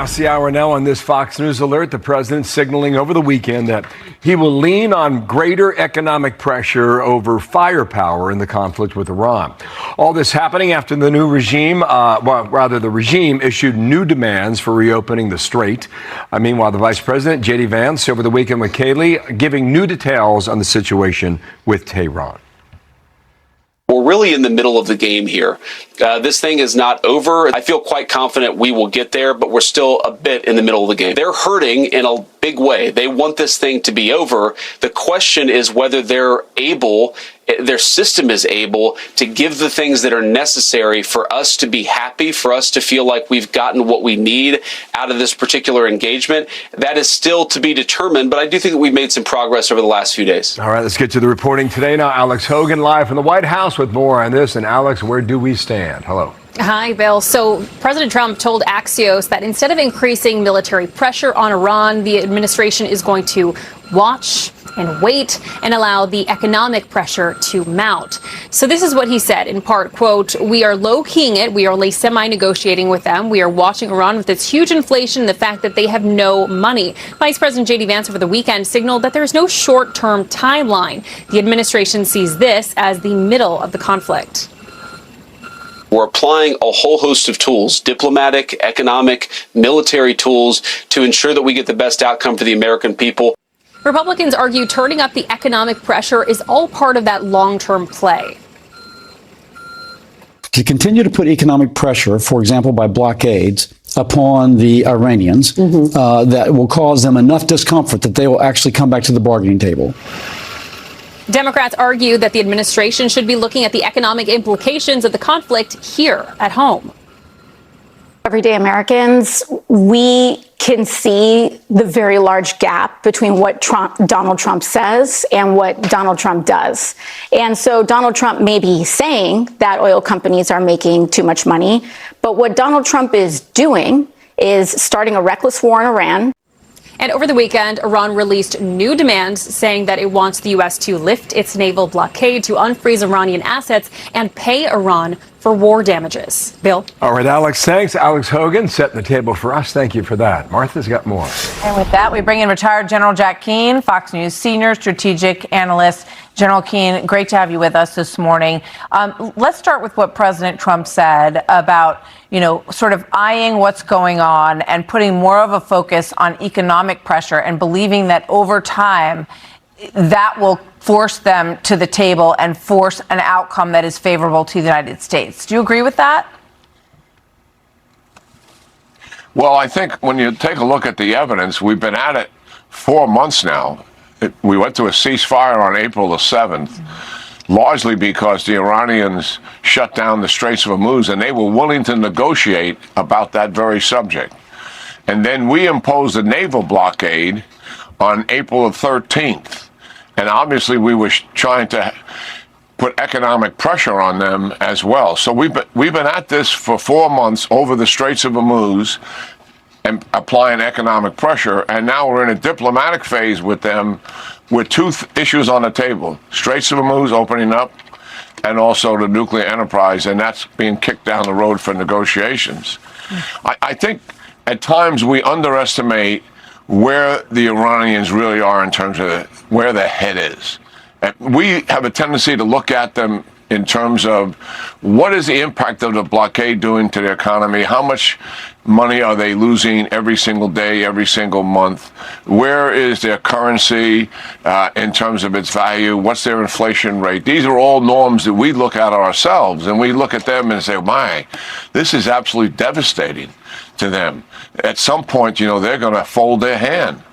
Past the hour now on this Fox News alert, the president signaling over the weekend that he will lean on greater economic pressure over firepower in the conflict with Iran. All this happening after the new regime, the regime issued new demands for reopening the strait. Meanwhile, the vice president, J.D. Vance, over the weekend with Kayleigh, giving new details on the situation with Tehran. We're really in the middle of the game here. This thing is not over. I feel quite confident we will get there, but we're still a bit in the middle of the game. They're hurting in a big way. They want this thing to be over. The question is whether they're able, their system is able to give the things that are necessary for us to be happy, for us to feel like we've gotten what we need out of this particular engagement. That is still to be determined, but I do think that we've made some progress over the last few days. All right, let's get to the reporting today now. Alex Hogan live from the White House with more on this. And Alex, where do we stand? Hello. Hi, Bill. So President Trump told Axios that instead of increasing military pressure on Iran, the administration is going to watch and wait and allow the economic pressure to mount. So this is what he said, in part, quote, "We are low-keying it. We are only semi-negotiating with them. We are watching Iran with its huge inflation and the fact that they have no money." Vice President J.D. Vance over the weekend signaled that there is no short-term timeline. The administration sees this as the middle of the conflict. We're applying a whole host of tools, diplomatic, economic, military tools, to ensure that we get the best outcome for the American people. Republicans argue turning up the economic pressure is all part of that long-term play. To continue to put economic pressure, for example, by blockades, upon the Iranians, that will cause them enough discomfort that they will actually come back to the bargaining table. Democrats argue that the administration should be looking at the economic implications of the conflict here at home. Everyday Americans, we can see the very large gap between what Donald Trump says and what Donald Trump does. And so Donald Trump may be saying that oil companies are making too much money, but what Donald Trump is doing is starting a reckless war in Iran. And over the weekend, Iran released new demands saying that it wants the U.S. to lift its naval blockade, to unfreeze Iranian assets, and pay Iran for war damages. Bill? All right, Alex, thanks. Alex Hogan setting the table for us. Thank you for that. Martha's got more. And with that, we bring in retired General Jack Keane, Fox News senior strategic analyst. General Keane, great to have you with us this morning. Let's start with what President Trump said about, sort of eyeing what's going on and putting more of a focus on economic pressure and believing that over time that will force them to the table and force an outcome that is favorable to the United States. Do you agree with that? Well, I think when you take a look at the evidence, we've been at it 4 months now. We went to a ceasefire on April the 7th, largely because the Iranians shut down the Straits of Hormuz, and they were willing to negotiate about that very subject. And then we imposed a naval blockade on April the 13th. And obviously we were trying to put economic pressure on them as well. So we've been at this for 4 months over the Straits of Hormuz and applying economic pressure. And now we're in a diplomatic phase with them with two issues on the table. Straits of Hormuz opening up and also the nuclear enterprise, and that's being kicked down the road for negotiations. I think at times we underestimate where the Iranians really are in terms of where their head is. And we have a tendency to look at them in terms of what is the impact of the blockade doing to the economy? How much money are they losing every single day, every single month? Where is their currency in terms of its value? What's their inflation rate? These are all norms that we look at ourselves, and we look at them and say, my, this is absolutely devastating to them. At some point, they're going to fold their hand.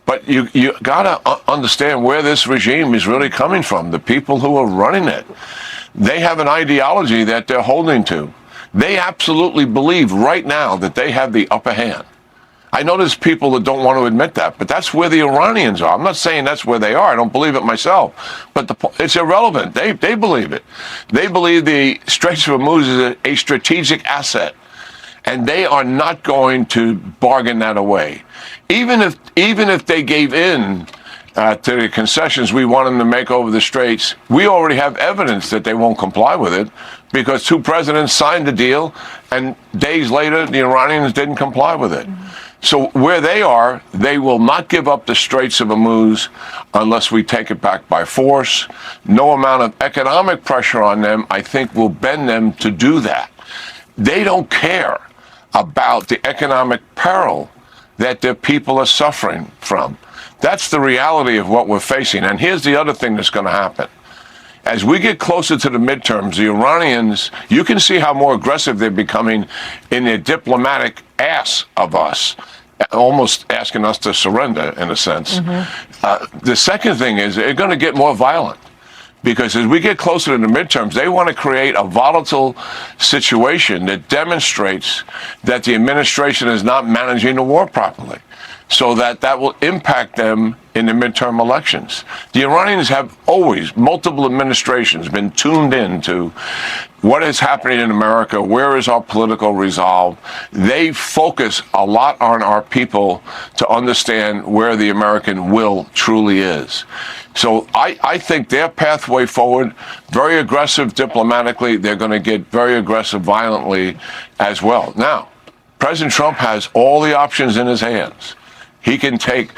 But you got to understand where this regime is really coming from, the people who are running it. They have an ideology that they're holding to. They absolutely believe right now that they have the upper hand. I know there's people that don't want to admit that, but that's where the Iranians are. I'm not saying that's where they are. I don't believe it myself. But it's irrelevant. They believe it. They believe the Straits of Hormuz is a strategic asset. And they are not going to bargain that away. Even if they gave in to the concessions we want them to make over the straits, we already have evidence that they won't comply with it because two presidents signed the deal and days later the Iranians didn't comply with it. So where they are, they will not give up the Straits of Hormuz unless we take it back by force. No amount of economic pressure on them, I think, will bend them to do that. They don't care about the economic peril that their people are suffering from. That's the reality of what we're facing. And here's the other thing that's going to happen. As we get closer to the midterms, the Iranians, you can see how more aggressive they're becoming in their diplomatic ask of us, almost asking us to surrender in a sense. The second thing is they're going to get more violent. Because as we get closer to the midterms, they want to create a volatile situation that demonstrates that the administration is not managing the war properly, so that will impact them in the midterm elections. The Iranians have always, multiple administrations, been tuned in to what is happening in America, where is our political resolve. They focus a lot on our people to understand where the American will truly is. So I think their pathway forward, very aggressive diplomatically, they're going to get very aggressive violently as well. Now, President Trump has all the options in his hands. He can take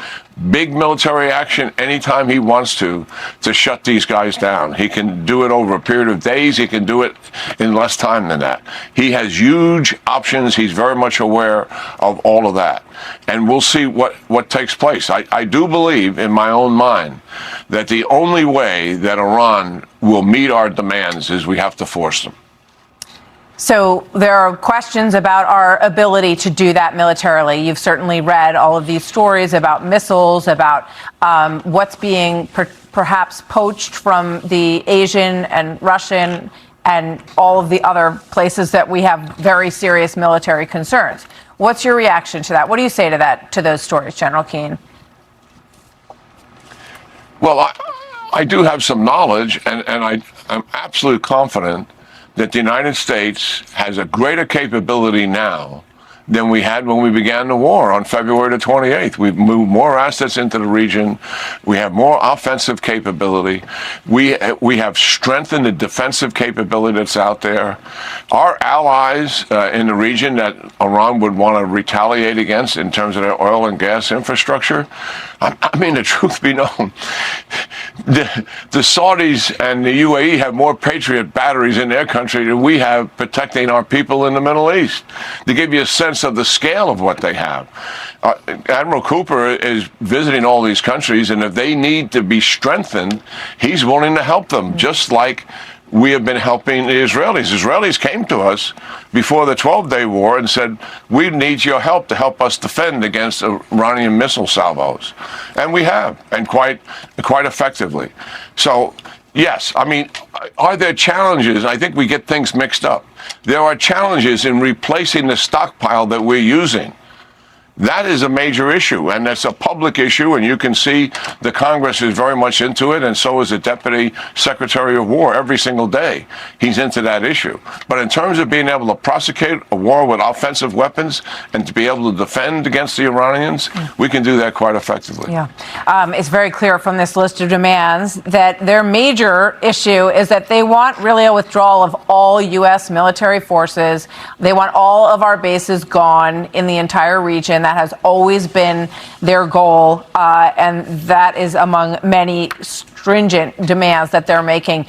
big military action anytime he wants to shut these guys down. He can do it over a period of days. He can do it in less time than that. He has huge options. He's very much aware of all of that. And we'll see what takes place. I do believe in my own mind that the only way that Iran will meet our demands is we have to force them. So there are questions about our ability to do that militarily. You've certainly read all of these stories about missiles, about what's being perhaps poached from the Asian and Russian and all of the other places that we have very serious military concerns. What's your reaction to that? What do you say to that, to those stories, General Keane? Well, I do have some knowledge, and I'm absolutely confident that the United States has a greater capability now than we had when we began the war on February the 28th. We've moved more assets into the region. We have more offensive capability. We have strengthened the defensive capability that's out there. Our allies in the region that Iran would want to retaliate against in terms of their oil and gas infrastructure, I mean, the truth be known, the Saudis and the UAE have more Patriot batteries in their country than we have protecting our people in the Middle East. To give you a sense of the scale of what they have. Admiral Cooper is visiting all these countries, and if they need to be strengthened, he's willing to help them, just like we have been helping the Israelis. Israelis came to us before the 12-day war and said, we need your help to help us defend against Iranian missile salvos. And we have, and quite effectively. So, yes, I mean, are there challenges? I think we get things mixed up. There are challenges in replacing the stockpile that we're using. That is a major issue, and that's a public issue, and you can see the Congress is very much into it, and so is the Deputy Secretary of War every single day. He's into that issue. But in terms of being able to prosecute a war with offensive weapons and to be able to defend against the Iranians, we can do that quite effectively. Yeah. It's very clear from this list of demands that their major issue is that they want really a withdrawal of all U.S. military forces. They want all of our bases gone in the entire region. That has always been their goal, and that is among many stringent demands that they're making.